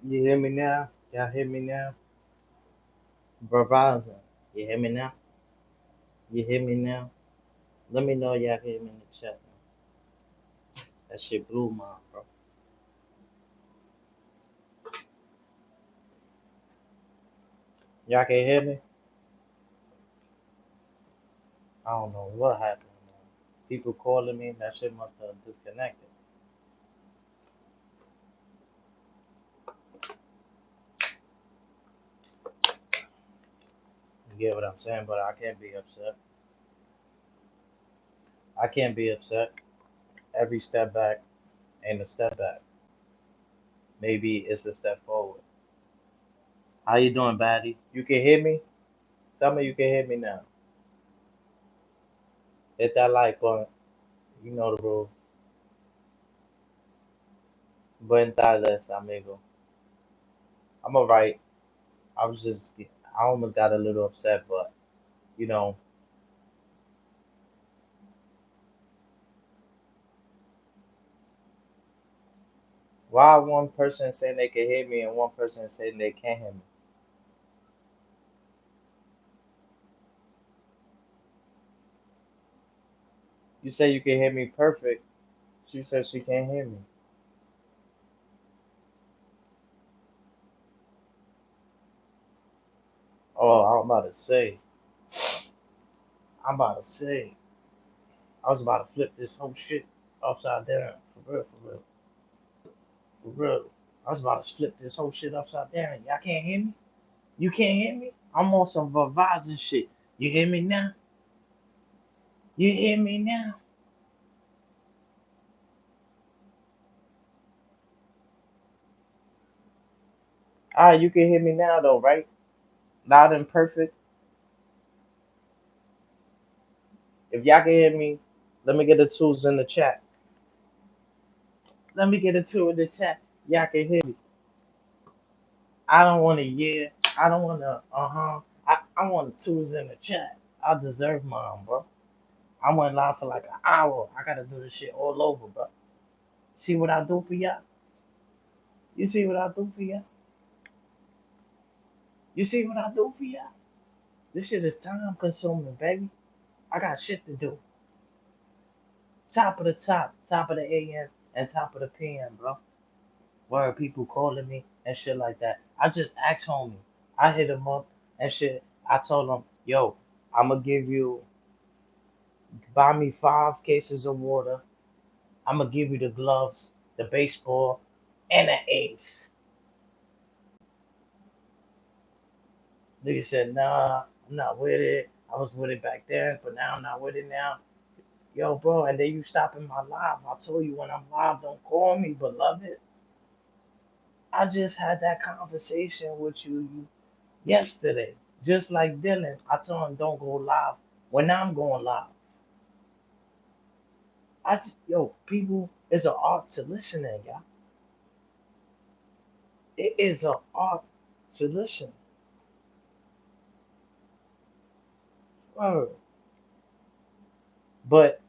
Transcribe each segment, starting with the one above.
You hear me now? Y'all hear me now? Verizon. You hear me now? You hear me now? Let me know y'all hear me in the chat. That shit blew my bro. Y'all can hear me? I don't know what happened. Man. People calling me, that shit must have disconnected. You get what I'm saying? But I can't be upset. I can't be upset. Every step back ain't a step back. Maybe it's a step forward. How you doing, baddie? You can hear me? Tell me you can hear me now. Hit that like button. You know the rules. Buen tardes, amigo. I'm alright. I was just, I almost got a little upset, but you know, why one person saying they can hear me and one person saying they can't hear me? You say you can hear me perfect. She says she can't hear me. Oh, I'm about to say, I was about to flip this whole shit upside down. For real, for real, for real. I was about to flip this whole shit upside down. Y'all can't hear me? You can't hear me? I'm on some Verizon shit. You hear me now? You hear me now? Alright, you can hear me now though, right? Loud and perfect. If y'all can hear me, let me get the tools in the chat. Let me get a two in the chat. Y'all can hear me. I don't want to yeah. I don't want to I want the tools in the chat. I deserve mine, bro. I went live for like an hour. I gotta do this shit all over, bro. See what I do for y'all? You see what I do for y'all? You see what I do for y'all? This shit is time consuming, baby. I got shit to do. Top of the top of the AM and top of the PM, bro. Where people calling me and shit like that. I just asked homie. I hit him up and shit. I told him, yo, I'm gonna give you, buy me 5 cases of water. I'm gonna give you the gloves, the baseball, and an eighth. Nigga said, nah, I'm not with it. I was with it back then, but now I'm not with it now. Yo, bro, and then you stopping my live. I told you when I'm live, don't call me, beloved. I just had that conversation with you yesterday. Just like Dylan, I told him don't go live when I'm going live. Yo, people, it's an art to listening, y'all. It is an art to listen. Word. But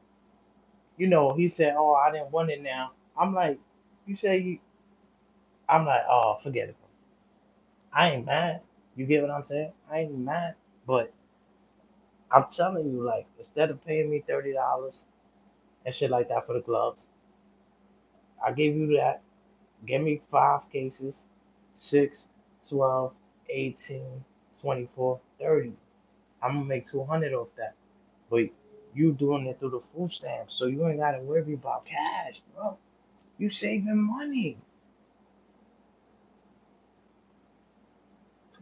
he said, "Oh, I didn't want it now." I'm like, "You say you?" I'm like, "Oh, forget it, bro. I ain't mad. You get what I'm saying? I ain't mad, but I'm telling you, like, instead of paying me $30 and shit like that for the gloves, I gave you that. Give me 5 cases, 6, 12, 18, 24, 30. I'm gonna make 200 off that. But you doing it through the food stamp, so you ain't gotta worry about cash, bro. You saving money.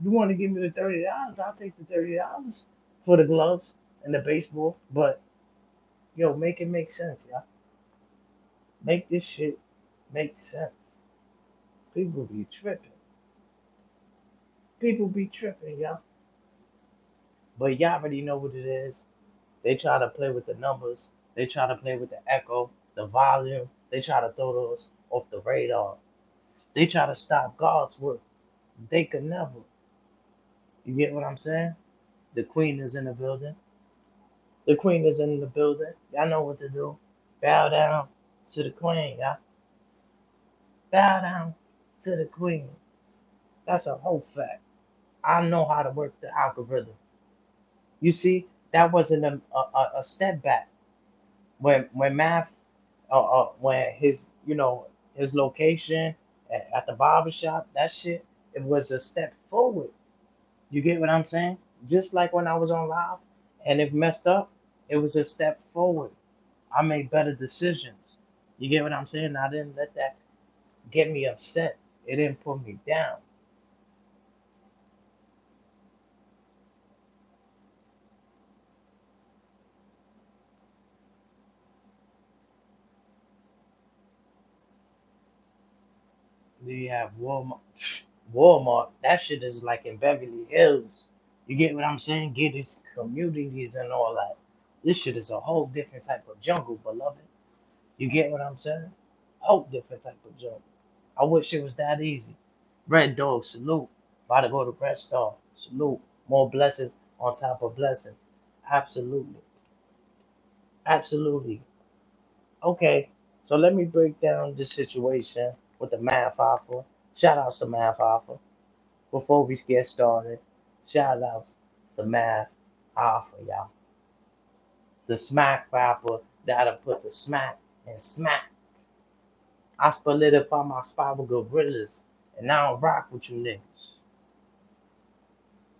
You want to give me the $30? I'll take the $30 for the gloves and the baseball. But yo, make it make sense, yeah. Make this shit make sense. People be tripping. People be tripping, yeah. But y'all already know what it is. They try to play with the numbers. They try to play with the echo, the volume. They try to throw those off the radar. They try to stop God's work. They could never. You get what I'm saying? The queen is in the building. The queen is in the building. Y'all know what to do. Bow down to the queen, y'all. Bow down to the queen. That's a whole fact. I know how to work the algorithm. You see, that wasn't a step back. When math, when his, his location at the barber shop, that shit, it was a step forward. You get what I'm saying? Just like when I was on live and it messed up, it was a step forward. I made better decisions. You get what I'm saying? I didn't let that get me upset. It didn't put me down. Do you have Walmart? Walmart, that shit is like in Beverly Hills. You get what I'm saying? Get these communities and all that. This shit is a whole different type of jungle, beloved. You get what I'm saying? Whole different type of jungle. I wish it was that easy. Red Dog, salute. About to go to Red Star, salute. More blessings on top of blessings. Absolutely. Absolutely. Okay, so let me break down this situation with the math offer. Shout outs to math offer. Before we get started, shout outs to math offer, y'all. The smack rapper that'll put the smack and smack. I solidify my spiral gorillas, and I don't rock with you niggas.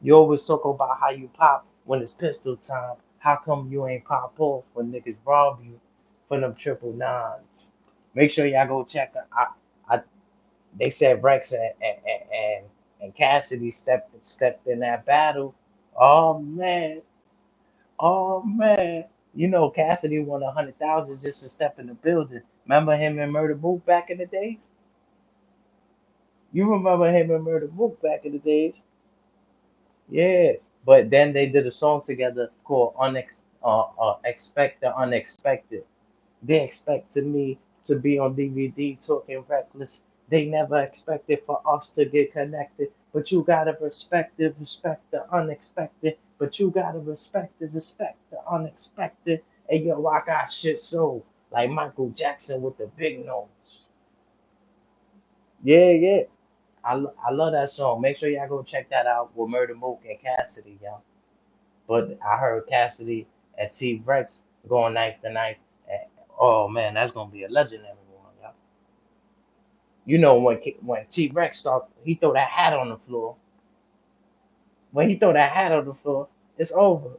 You always talk about how you pop when it's pistol time. How come you ain't pop off when niggas rob you for them triple nines? Make sure y'all go check. I they said Rex and Cassidy stepped in that battle. Oh man, oh man. You know Cassidy won 100,000 just to step in the building. Remember him and Murder Mook back in the days? You remember him and Murder Mook back in the days? Yeah. But then they did a song together called Expect the Unexpected. They expected me to be on DVD talking reckless. They never expected for us to get connected. But you gotta respect the unexpected. But you gotta respect the unexpected. Hey yo, I got shit so like Michael Jackson with the big nose. Yeah, yeah. I love that song. Make sure y'all go check that out with Murder Mook and Cassidy, y'all. But I heard Cassidy and T Rex going knife to knife. And, oh man, that's gonna be a legendary one, y'all. You know when T Rex start, he throw that hat on the floor. When he throw that hat on the floor, it's over.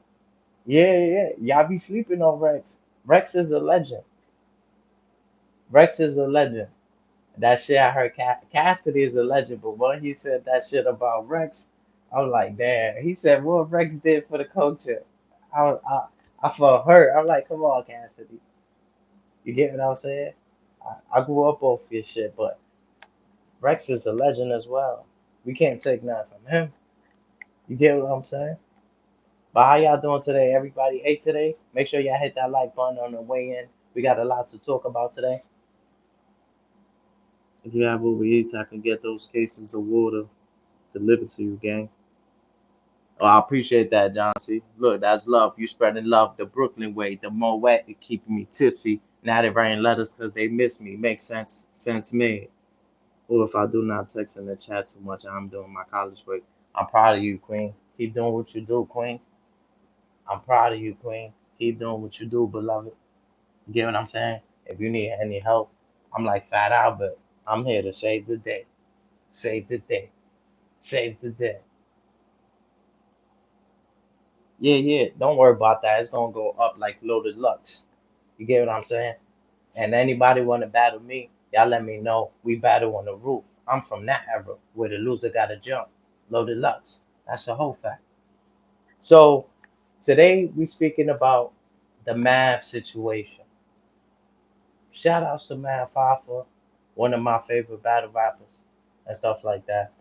Yeah, yeah, yeah. Y'all be sleeping on Rex. Rex is a legend. Rex is a legend. That shit I heard Cassidy is a legend, but when he said that shit about Rex, I was like, damn. He said what Rex did for the culture. I felt hurt. I'm like, come on, Cassidy. You get what I'm saying? I grew up off his shit, but Rex is a legend as well. We can't take nothing from him. You get what I'm saying? But how y'all doing today? Everybody ate today? Make sure y'all hit that like button on the way in. We got a lot to talk about today. If you have overeats, I can get those cases of water delivered to you, gang. Oh, I appreciate that, John C. Look, that's love. You spreading love the Brooklyn way. The Moet it keeping me tipsy. Now they writing letters because they miss me. Makes sense. Sense made. Or if I do not text in the chat too much, I'm doing my college work. I'm proud of you, Queen. Keep doing what you do, Queen. I'm proud of you, Queen. Keep doing what you do, beloved. You get what I'm saying? If you need any help, I'm like Fat Albert. I'm here to save the day. Save the day. Save the day. Yeah, yeah. Don't worry about that. It's gonna go up like loaded lux. You get what I'm saying? And anybody want to battle me, y'all let me know. We battle on the roof. I'm from that era where the loser got to jump. Loaded Lux. That's the whole fact. So today we speaking about the Mav situation. Shout outs to Mav Hoffa, one of my favorite battle rappers and stuff like that.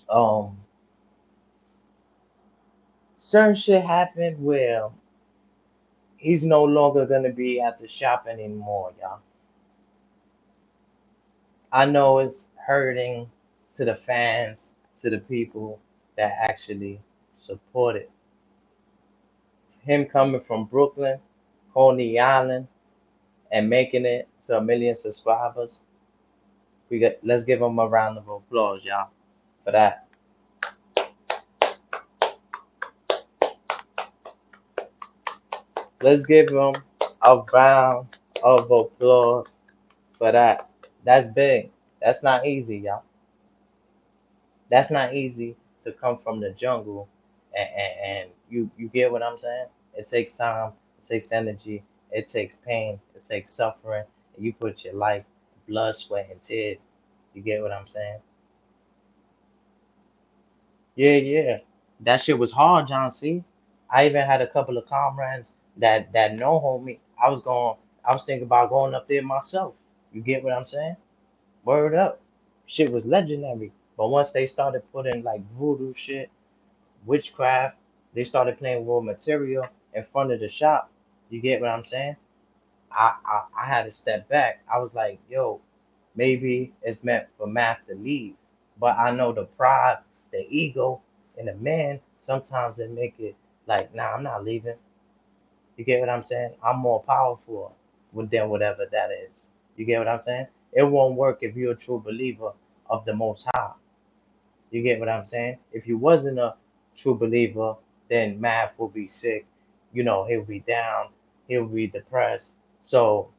Um, certain shit happened where he's no longer gonna be at the shop anymore, y'all. I know it's hurting to the fans, to the people that actually support it. Him coming from Brooklyn, Coney Island, and making it to 1 million subscribers, let's give him a round of applause, y'all. for that. Let's give him a round of applause for that. That's big. That's not easy, y'all. That's not easy to come from the jungle, and you get what I'm saying? It takes time, it takes energy, it takes pain, it takes suffering, and you put your life, blood, sweat, and tears. You get what I'm saying? Yeah, yeah. That shit was hard, John C. I even had a couple of comrades that know homie. I was thinking about going up there myself. You get what I'm saying? Word up. Shit was legendary. But once they started putting like voodoo shit, witchcraft, they started playing with material in front of the shop. You get what I'm saying? I had to step back. I was like, yo, maybe it's meant for math to leave. But I know the pride, the ego, and the man, sometimes they make it like, nah, I'm not leaving. You get what I'm saying? I'm more powerful than whatever that is. You get what I'm saying? It won't work if you're a true believer of the Most High. You get what I'm saying? If you wasn't a true believer, then Math will be sick. You know, he'll be down. He'll be depressed. So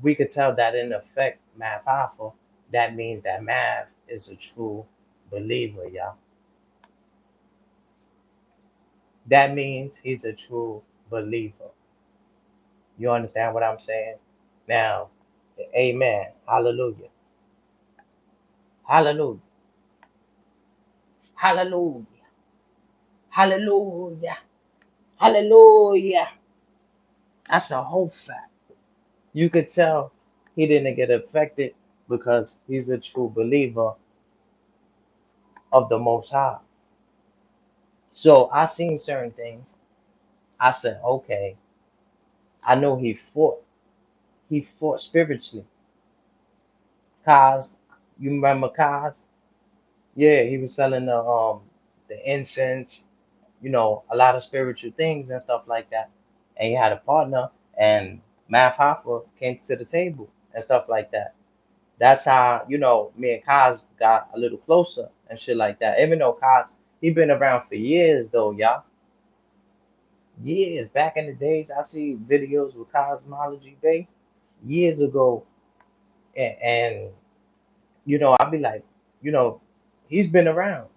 we could tell that in effect, Math Alpha, that means that Math is a true believer, y'all. That means he's a true believer. You understand what I'm saying? Now, amen. Hallelujah. Hallelujah. Hallelujah. Hallelujah. Hallelujah. That's a whole fact. You could tell he didn't get affected because he's a true believer of the Most High. So I seen certain things. I said, okay, I know he fought. He fought spiritually. Kaz, you remember Kaz? Yeah, he was selling the incense, you know, a lot of spiritual things and stuff like that. And he had a partner, and Math Hoffa came to the table and stuff like that. That's how, you know, me and Kaz got a little closer and shit like that. Even though Kaz, he been around for years though, y'all. Years. Back in the days, I see videos with Cosmology Bay years ago. And you know, I'll be like, you know, he's been around.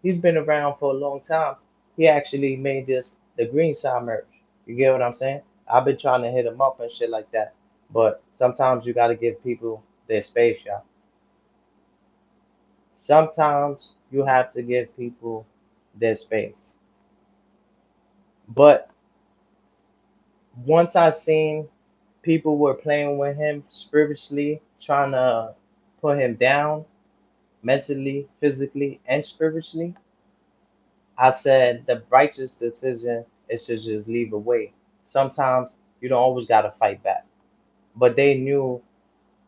He's been around for a long time. He actually made this the green side merch. You get what I'm saying? I've been trying to hit him up and shit like that. But sometimes you gotta give people their space, y'all. Sometimes you have to give people their space. But once I seen people were playing with him spiritually, trying to put him down mentally, physically, and spiritually, I said the righteous decision is to just leave away. Sometimes you don't always gotta fight back. But they knew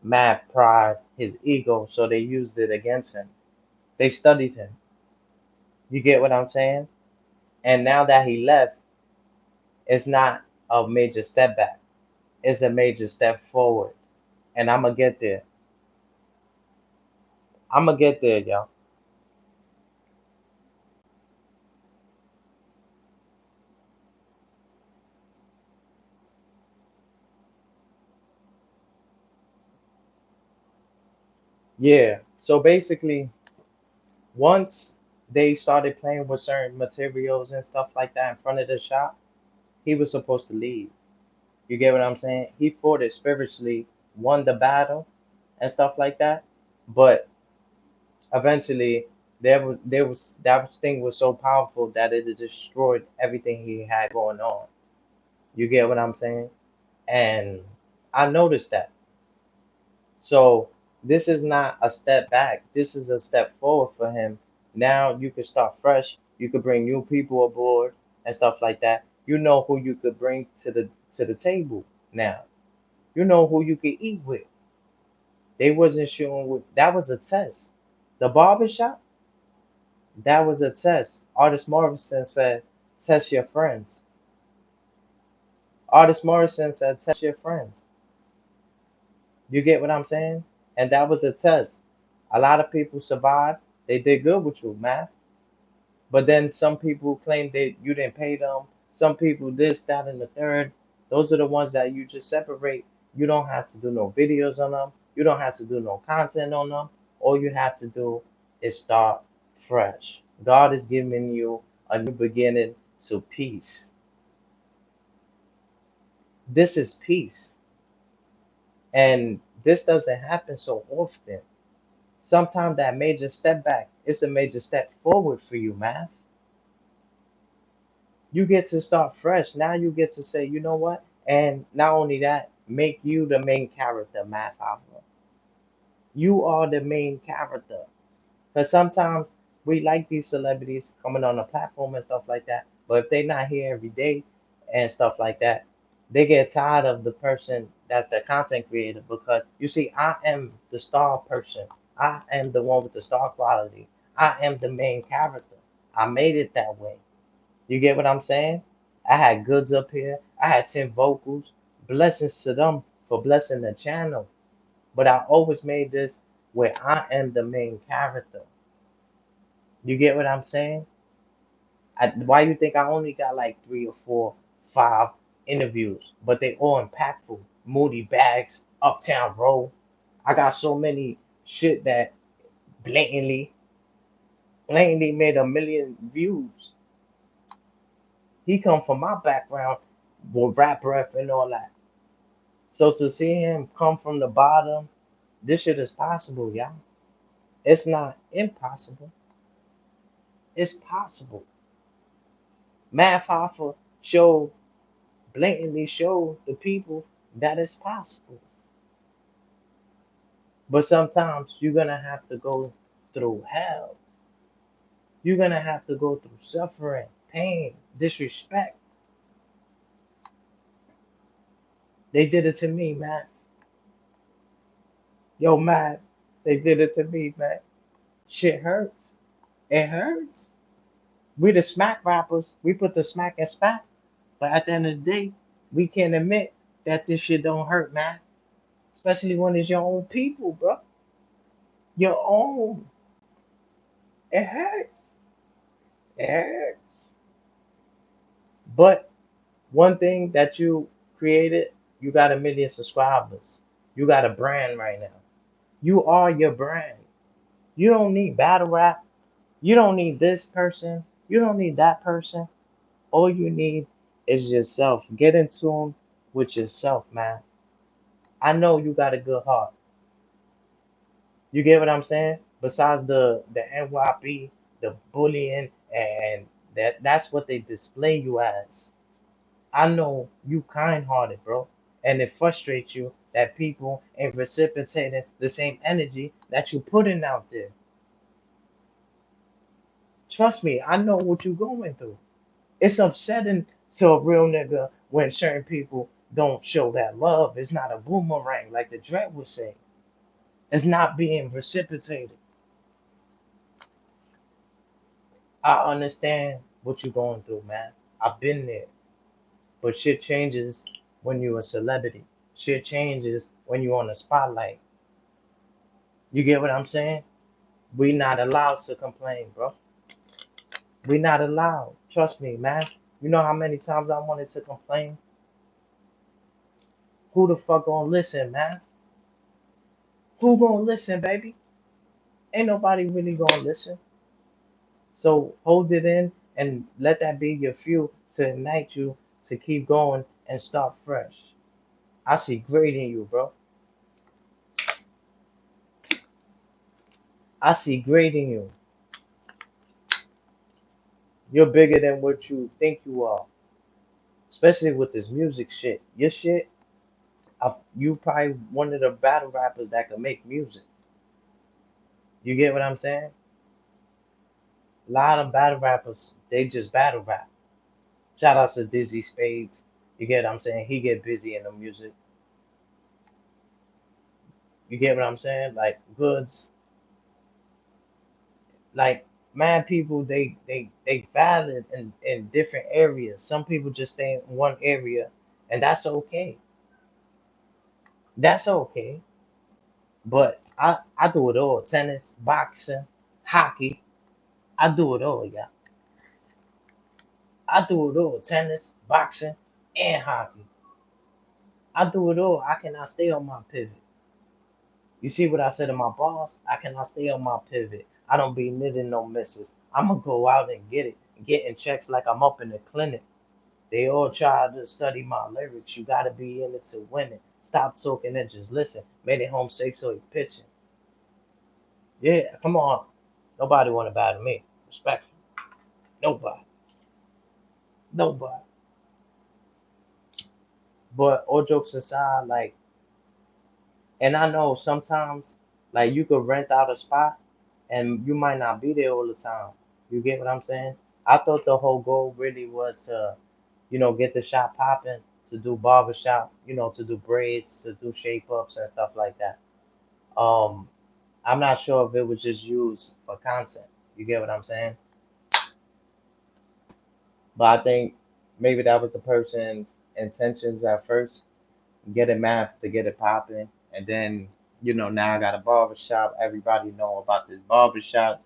Matt pride, his ego, so they used it against him. They studied him. You get what I'm saying? And now that he left, it's not a major step back. It's a major step forward. And I'm gonna get there. I'm gonna get there, y'all. Yeah. So basically, once they started playing with certain materials and stuff like that in front of the shop, he was supposed to leave. You get what I'm saying? He fought it spiritually, won the battle and stuff like that. But eventually, there was that thing was so powerful that it destroyed everything he had going on. You get what I'm saying? And I noticed that. So this is not a step back. This is a step forward for him. Now you could start fresh. You could bring new people aboard and stuff like that. You know who you could bring to the table now. You know who you could eat with. They wasn't showing with that was a test. The barbershop, that was a test. Artist Morrison said, test your friends. Artist Morrison said, test your friends. You get what I'm saying? And that was a test. A lot of people survived. They did good with you, man. But then some people claim that you didn't pay them. Some people this, that, and the third. Those are the ones that you just separate. You don't have to do no videos on them. You don't have to do no content on them. All you have to do is start fresh. God is giving you a new beginning to peace. This is peace. And this doesn't happen so often. Sometimes that major step back is a major step forward for you, man. You get to start fresh. Now you get to say, you know what? And not only that, make you the main character, Math Hoffa. You are the main character. Because sometimes we like these celebrities coming on the platform and stuff like that. But if they're not here every day and stuff like that, they get tired of the person that's the content creator. Because you see, I am the star person. I am the one with the star quality. I am the main character. I made it that way. You get what I'm saying? I had goods up here. I had 10 vocals. Blessings to them for blessing the channel. But I always made this where I am the main character. You get what I'm saying? Why you think I only got like three or four, five interviews, but they all impactful. Moody Bags, Uptown Road. I got so many shit that blatantly, blatantly made a million views. He come from my background with rap ref and all that. So to see him come from the bottom, this shit is possible, y'all. It's not impossible. It's possible. Math Hoffa showed blatantly showed the people that it's possible. But sometimes you're gonna have to go through hell. You're gonna have to go through suffering, pain, disrespect. They did it to me, man. Yo, man, they did it to me, man. Shit hurts. It hurts. We the smack rappers. We put the smack and smack. But at the end of the day, we can't admit that this shit don't hurt, man. Especially when it's your own people, bro. Your own. It hurts. It hurts. But one thing that you created, you got 1 million subscribers. You got a brand right now. You are your brand. You don't need battle rap. You don't need this person. You don't need that person. All you need is yourself. Get in tune with yourself, man. I know you got a good heart. You get what I'm saying? Besides the NYP, the bullying, and that's what they display you as. I know you kind-hearted, bro, and it frustrates you that people ain't reciprocating the same energy that you putting out there. Trust me, I know what you're going through. It's upsetting to a real nigga when certain people don't show that love. It's not a boomerang like the Dread would say. It's not being reciprocated. I understand what you're going through, man. I've been there. But shit changes when you're a celebrity. Shit changes when you're on the spotlight. You get what I'm saying? We not allowed to complain, bro. We not allowed. Trust me, man. You know how many times I wanted to complain? Who the fuck gonna listen, man? Who gonna listen, baby? Ain't nobody really gonna listen. So hold it in and let that be your fuel to ignite you to keep going and start fresh. I see great in you, bro. I see great in you. You're bigger than what you think you are, especially with this music shit. Your shit, you probably one of the battle rappers that can make music. You get what I'm saying? A lot of battle rappers, they just battle rap. Shout out to Dizzy Spades. You get what I'm saying? He get busy in the music. You get what I'm saying? Like Goods, like mad people, they valid in different areas. Some people just stay in one area, and that's okay. That's okay. But I do it all: tennis, boxing, hockey. I do it all, yeah. I do it all. Tennis, boxing, and hockey. I do it all. I cannot stay on my pivot. You see what I said to my boss? I cannot stay on my pivot. I don't be knitting no misses. I'm gonna go out and get it, getting checks like I'm up in the clinic. They all try to study my lyrics. You gotta be in it to win it. Stop talking and just listen. Made it home safe, so he pitching. Yeah, come on. Nobody want to battle me. Respectful. Nobody. Nobody. But all jokes aside, like, and I know sometimes, like, you could rent out a spot and you might not be there all the time. You get what I'm saying? I thought the whole goal really was to, get the shop popping, to do barbershop, to do braids, to do shape ups and stuff like that. Um, I'm not sure if it was just used for content. You get what I'm saying? But I think maybe that was the person's intentions at first, get it mapped to get it popping, and then now I got a barbershop. Everybody know about this barbershop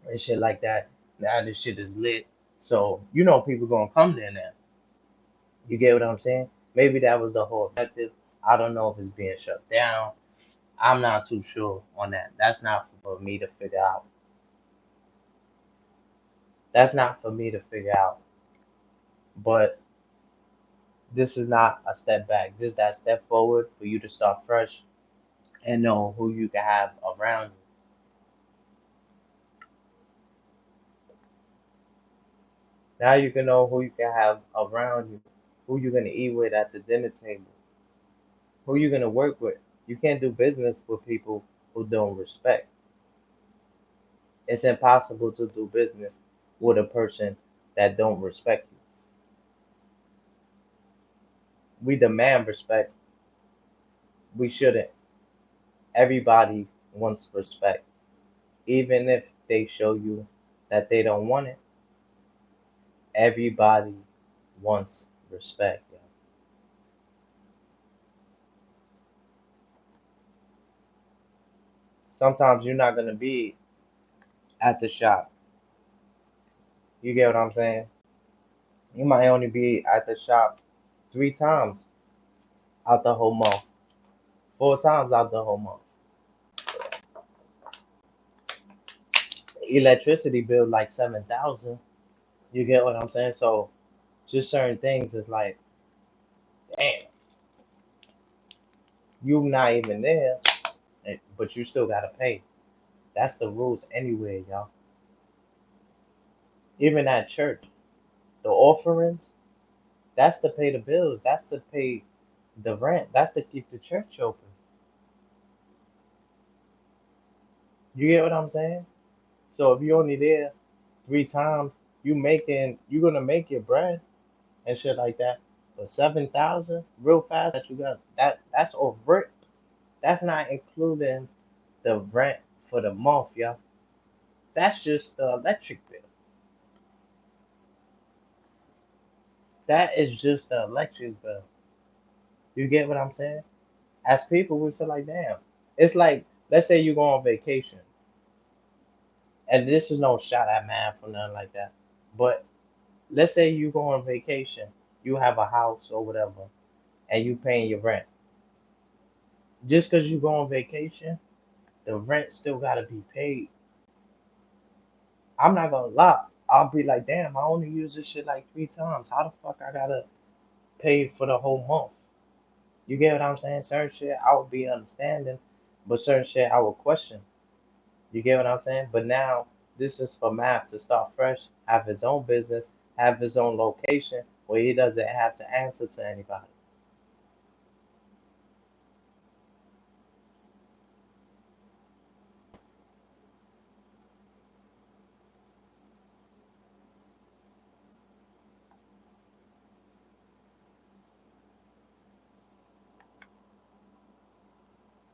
and shit like that. Now this shit is lit, so people gonna come there now. You get what I'm saying? Maybe that was the whole objective. I don't know if it's being shut down. I'm not too sure on that. That's not for me to figure out. That's not for me to figure out. But this is not a step back. This is that step forward for you to start fresh and know who you can have around you. Now you can know who you can have around you, who you're gonna eat with at the dinner table, who you're gonna work with. You can't do business with people who don't respect. It's impossible to do business with a person that don't respect you. We demand respect. We shouldn't. Everybody wants respect. Even if they show you that they don't want it, everybody wants respect. Yo. Sometimes you're not gonna be at the shop. You get what I'm saying? You might only be at the shop 3 times out the whole month, 4 times out the whole month. Electricity bill like 7,000. You get what I'm saying? So just certain things is like, damn, you not even there, but you still gotta pay. That's the rules anyway, y'all. Even at church, the offerings, that's to pay the bills. That's to pay the rent. That's to keep the church open. You get what I'm saying? So if you're only there 3 times, you're gonna make your bread and shit like that. But 7,000 real fast that you got that's over. That's not including the rent for the month, y'all. That's just the electric bill. That is just the electric bill. You get what I'm saying? As people, we feel like, damn. It's like, let's say you go on vacation, and this is no shot at math or nothing like that. But let's say you go on vacation, you have a house or whatever, and you paying your rent. Just because you go on vacation, the rent still gotta be paid. I'm not gonna lie. I'll be like, damn, I only use this shit like 3 times. How the fuck I gotta pay for the whole month? You get what I'm saying? Certain shit I would be understanding, but certain shit I would question. You get what I'm saying? But now this is for Matt to start fresh, have his own business, have his own location where he doesn't have to answer to anybody.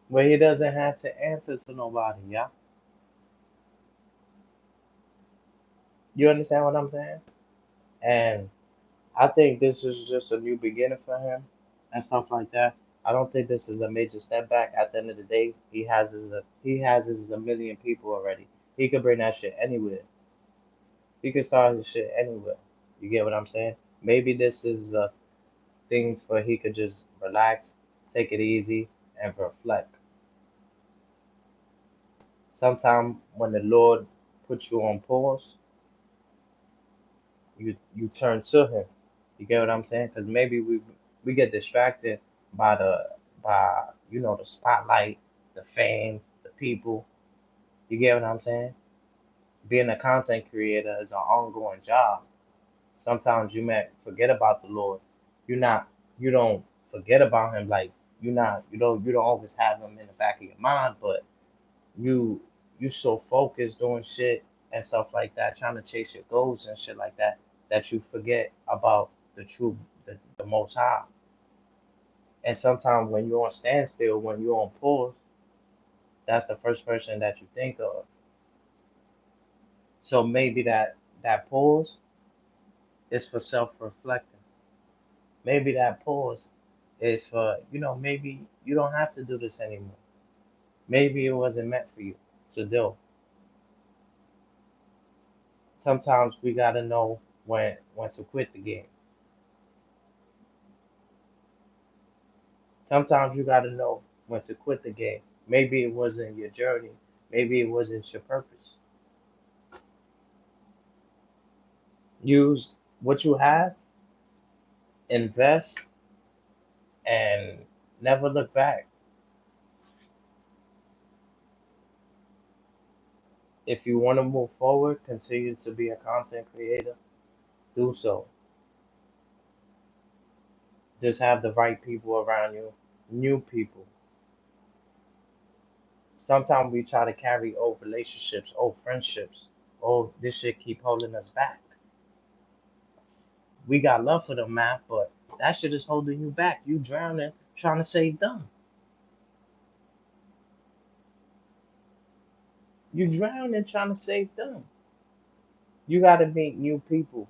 Where he doesn't have to answer to nobody, yeah? You understand what I'm saying? And I think this is just a new beginning for him and stuff like that. I don't think this is a major step back. At the end of the day, he has his a million people already. He could bring that shit anywhere. He could start his shit anywhere. You get what I'm saying? Maybe this is things where he could just relax, take it easy, and reflect. Sometimes when the Lord puts you on pause, you turn to Him. You get what I'm saying? Because maybe we get distracted by the spotlight, the fame, the people. You get what I'm saying? Being a content creator is an ongoing job. Sometimes you may forget about the Lord. You're not you don't forget about Him, like you don't always have Him in the back of your mind, but you you so focused doing shit and stuff like that, trying to chase your goals and shit like that, that you forget about the most high. And sometimes when you're on standstill, when you're on pause, that's the first person that you think of. So maybe that pause is for self-reflecting. Maybe that pause is for, maybe you don't have to do this anymore. Maybe it wasn't meant for you to do. Sometimes we gotta know when to quit the game. Sometimes you gotta know when to quit the game. Maybe it wasn't your journey. Maybe it wasn't your purpose. Use what you have, invest, and never look back. If you want to move forward, continue to be a content creator, do so. Just have the right people around you, new people. Sometimes we try to carry old relationships, old friendships. Oh, this shit keep holding us back. We got love for them, man, but that shit is holding you back. You drowning trying to save them. You drowning trying to save them. You got to meet new people.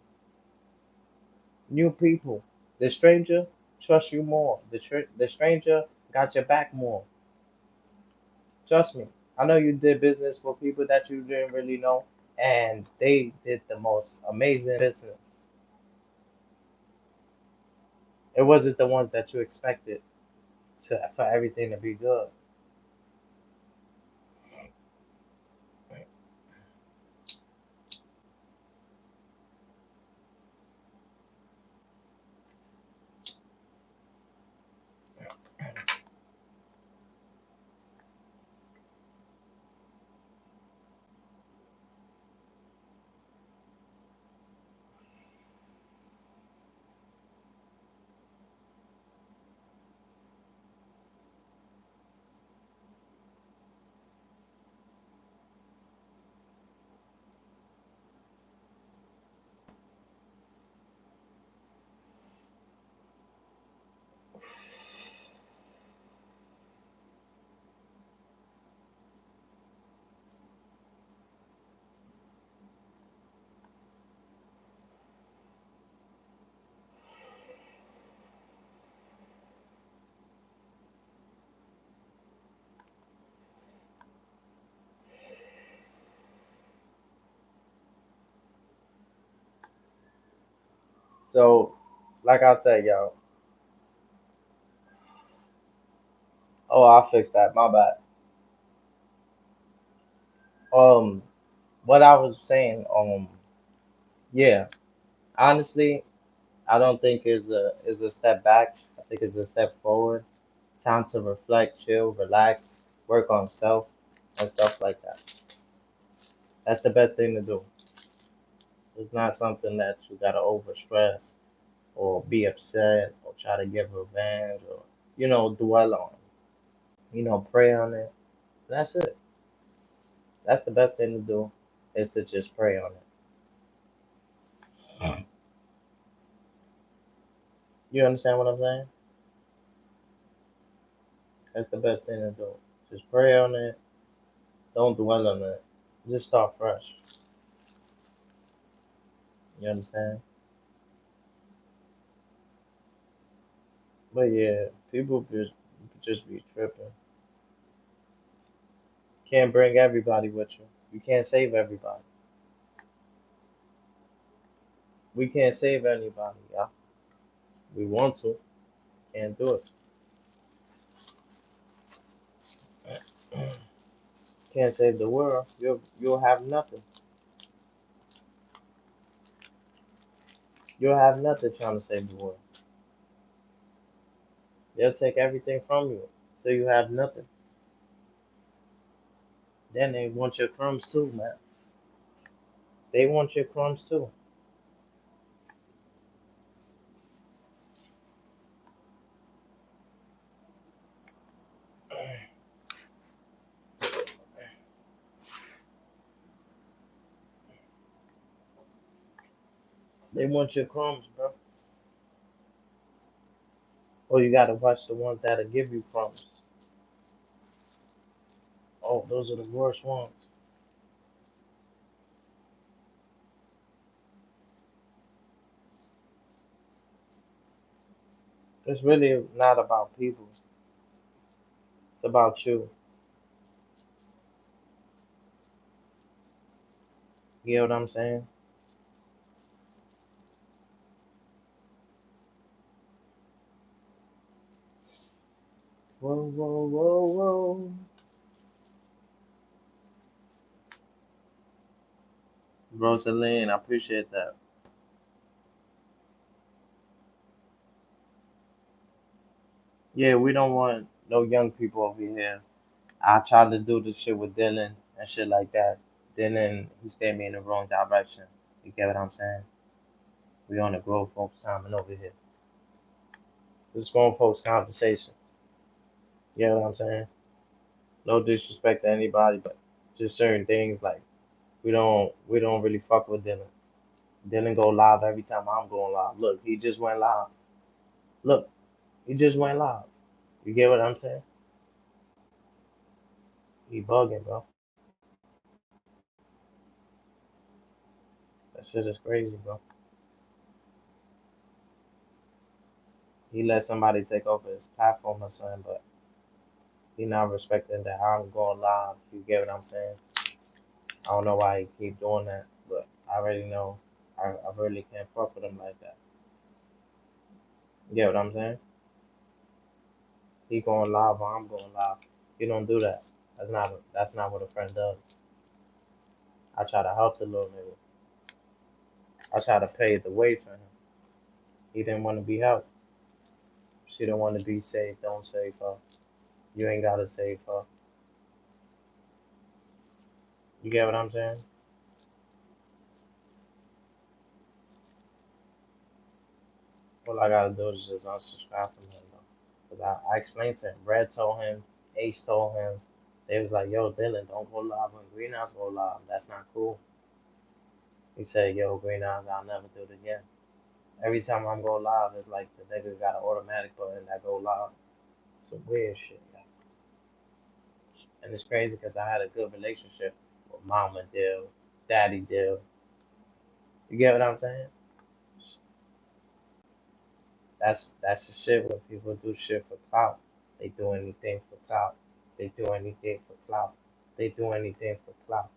New people. The stranger trusts you more. The stranger got your back more. Trust me. I know you did business with people that you didn't really know, and they did the most amazing business. It wasn't the ones that you expected for everything to be good. So, like I said, yo, oh, I'll fix that. My bad. Um, what I was saying, yeah, honestly, I don't think is a step back. I think it's a step forward. Time to reflect, chill, relax, work on self, and stuff like that. That's the best thing to do. It's not something that you gotta overstress or be upset or try to get revenge or dwell on. Pray on it. That's it. That's the best thing to do is to just pray on it. You understand what I'm saying? That's the best thing to do. Just pray on it. Don't dwell on it. Just start fresh. You understand? But yeah, people just be tripping. Can't bring everybody with you. You can't save everybody. We can't save anybody, yeah. We want to, can't do it. Can't save the world. You'll have nothing. You'll have nothing trying to save the world. They'll take everything from you, so you have nothing. Then they want your crumbs too, man. They want your crumbs too. They want your crumbs, bro. Or you gotta watch the ones that'll give you crumbs. Oh, those are the worst ones. It's really not about people. It's about you. You know what I'm saying? Whoa, whoa, whoa, whoa. Rosaline, I appreciate that. Yeah, we don't want no young people over here. I tried to do this shit with Dylan and shit like that. Dylan, he steered me in the wrong direction. You get what I'm saying? We on the growth folks timing over here. This is grown folks conversations. You know what I'm saying? No disrespect to anybody, but just certain things like we don't really fuck with Dylan. Dylan go live every time I'm going live. Look, he just went live. Look, he just went live. You get what I'm saying? He bugging, bro. That shit is crazy, bro. He let somebody take over his platform or something, but he not respecting that I'm going live. You get what I'm saying? I don't know why he keep doing that, but I already know. I really can't fuck with him like that. You get what I'm saying? He going live or I'm going live. You don't do that. That's not what a friend does. I try to help the little nigga. I try to pave the way for him. He didn't want to be helped. She don't want to be saved. Don't save her. You ain't gotta save her. You get what I'm saying? All I gotta do is just unsubscribe from him though. Cause I explained to him. Red told him. Ace told him. They was like, yo, Dylan, don't go live when Green Eyes go live. That's not cool. He said, yo, Green Eyes, I'll never do it again. Every time I'm go live, it's like the nigga got an automatic button that go live. Some weird shit, yeah. And it's crazy because I had a good relationship with Mama Dill, Daddy Dill. You get what I'm saying? That's the shit when people do shit for clout. They do anything for clout. They do anything for clout. They do anything for clout.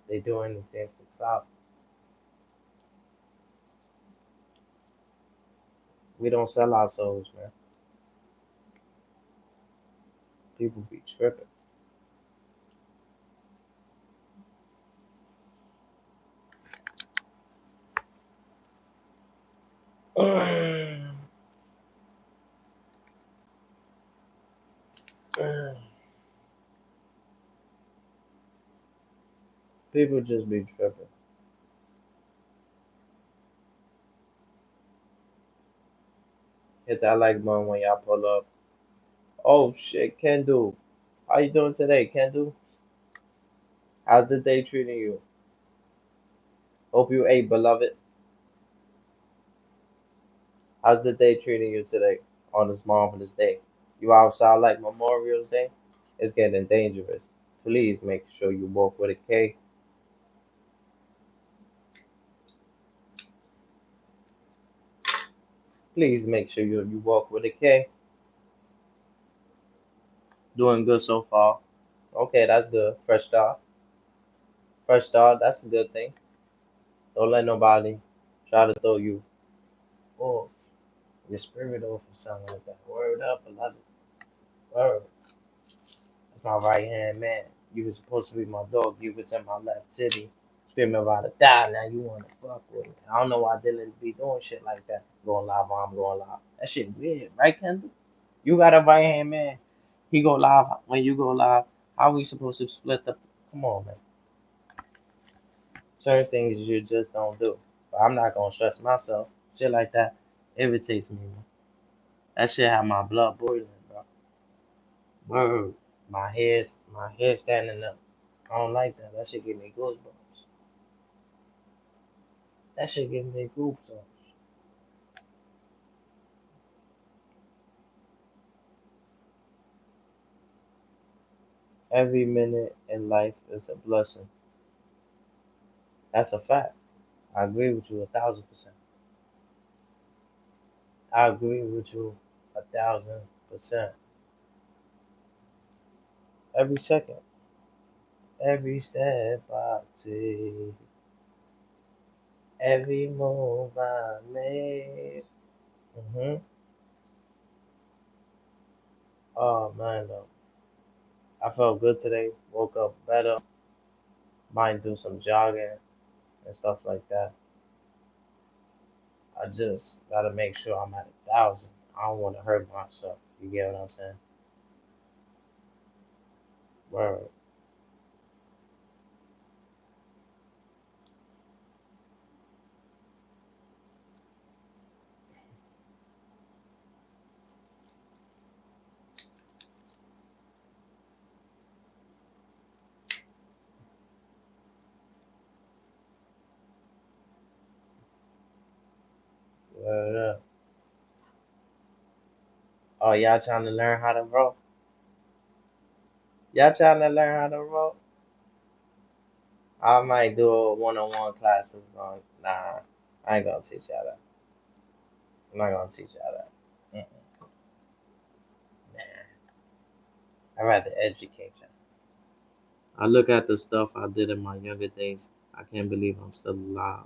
They do anything for clout. We don't sell our souls, man. People be tripping. People just be tripping. Hit that like button when y'all pull up. Oh shit, can do. How you doing today, can do? How's the day treating you? Hope you ate, beloved. How's the day treating you today on this marvelous day? You outside like Memorial's Day? It's getting dangerous. Please make sure you walk with a K. Please make sure you walk with a K. Doing good so far. Okay, that's good. Fresh start. Fresh start, that's a good thing. Don't let nobody try to throw you off, your spirit off or something like that. Word up, I love it. Word. That's my right hand man. You was supposed to be my dog. You was in my left titty. Screaming about to die. Now you wanna fuck with me. I don't know why Dylan be doing shit like that. Going live while I'm going live. That shit weird, right, Kendall? You got a right hand man. He go live when you go live. How we supposed to split the? Come on, man. Certain things you just don't do. But I'm not gonna stress myself. Shit like that irritates me, man. That shit have my blood boiling, bro. Word. My hair standing up. I don't like that. That shit give me goosebumps. That shit give me goosebumps. Every minute in life is a blessing. That's a fact. I agree with you 1,000%. I agree with you 1,000%. Every second, every step I take, every move I make. Oh man, though. I felt good today. Woke up better. Might do some jogging and stuff like that. I just gotta make sure I'm at 1,000. I don't want to hurt myself. You get what I'm saying? Word. Word up. Oh, y'all trying to learn how to roll? Y'all trying to learn how to roll? I might do a one-on-one classes on. Nah, I ain't gonna teach y'all that. I'm not gonna teach y'all that. Mm-mm. Nah, I'd rather educate y'all. I look at the stuff I did in my younger days. I can't believe I'm still alive.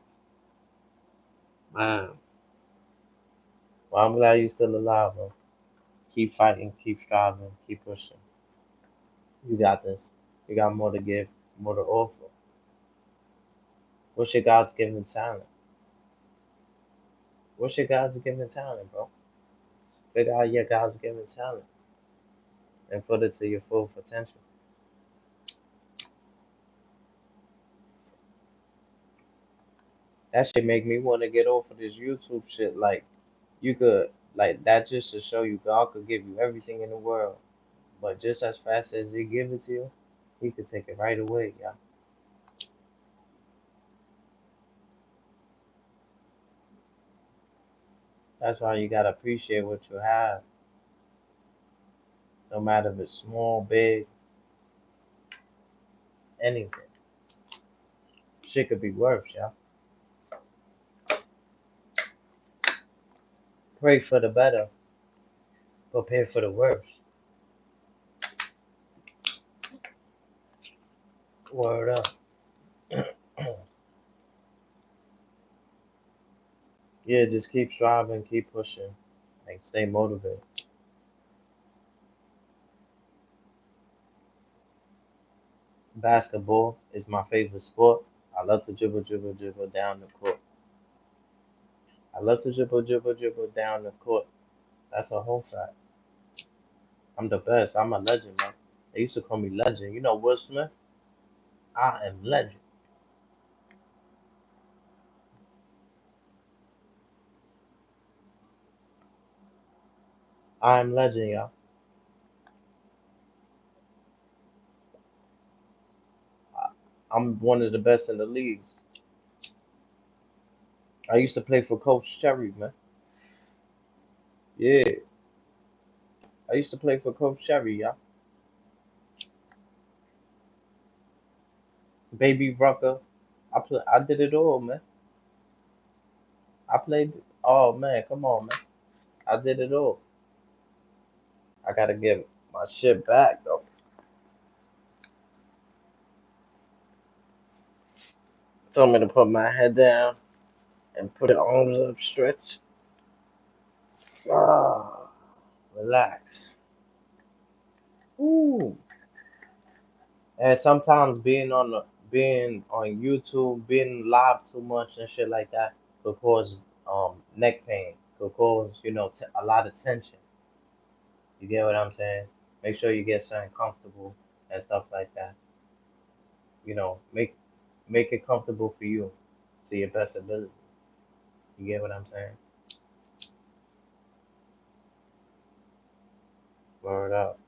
Wow. Well, I'm glad you're still alive, bro. Keep fighting, keep striving, keep pushing. You got this. You got more to give, more to offer. What's your God's given talent? What's your God's given talent, bro? Figure out your God's given talent and put it to your full potential. That shit make me want to get off of this YouTube shit. Like, you could, like, that just to show you God could give you everything in the world. But just as fast as He give it to you, He could take it right away, yeah. That's why you gotta appreciate what you have, no matter if it's small, big, anything. Shit could be worse, yeah. Pray for the better, prepare for the worst. Word up. Yeah, just keep striving, keep pushing, like stay motivated. Basketball is my favorite sport. I love to dribble, dribble, dribble down the court. I love to dribble, dribble, dribble down the court. That's a whole fact. I'm the best. I'm a legend, man. They used to call me legend. You know Will Smith? I am legend. I am legend, y'all. I- I'm one of the best in the leagues. I used to play for Coach Cherry, man. Yeah, I used to play for Coach Cherry, y'all. Baby Rucker. I did it all, man. I played. Oh man, come on, man. I did it all. I gotta get my shit back though. Told me to put my head down and put the arms up, stretch. Ah, relax. Ooh. And sometimes being on YouTube, being live too much and shit like that could cause neck pain, could cause a lot of tension. You get what I'm saying? Make sure you get something comfortable and stuff like that. Make it comfortable for you to your best ability. You get what I'm saying? Word up.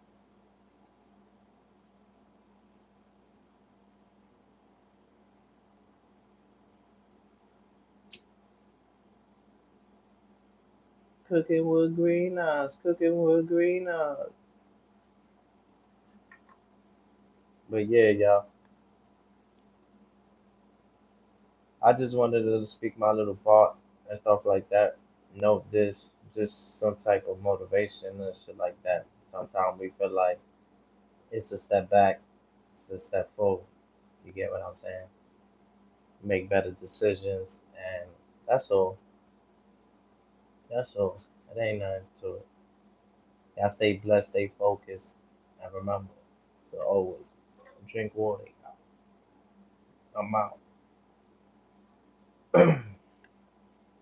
Cooking with green eyes, cooking with green eyes. But yeah, y'all. I just wanted to speak my little part and stuff like that. Note this, just some type of motivation and shit like that. Sometimes we feel like it's a step back, it's a step forward. You get what I'm saying? Make better decisions, and that's all. That's all. It ain't nothing to it. Y'all stay blessed, stay focused, and remember to always drink water. I'm out.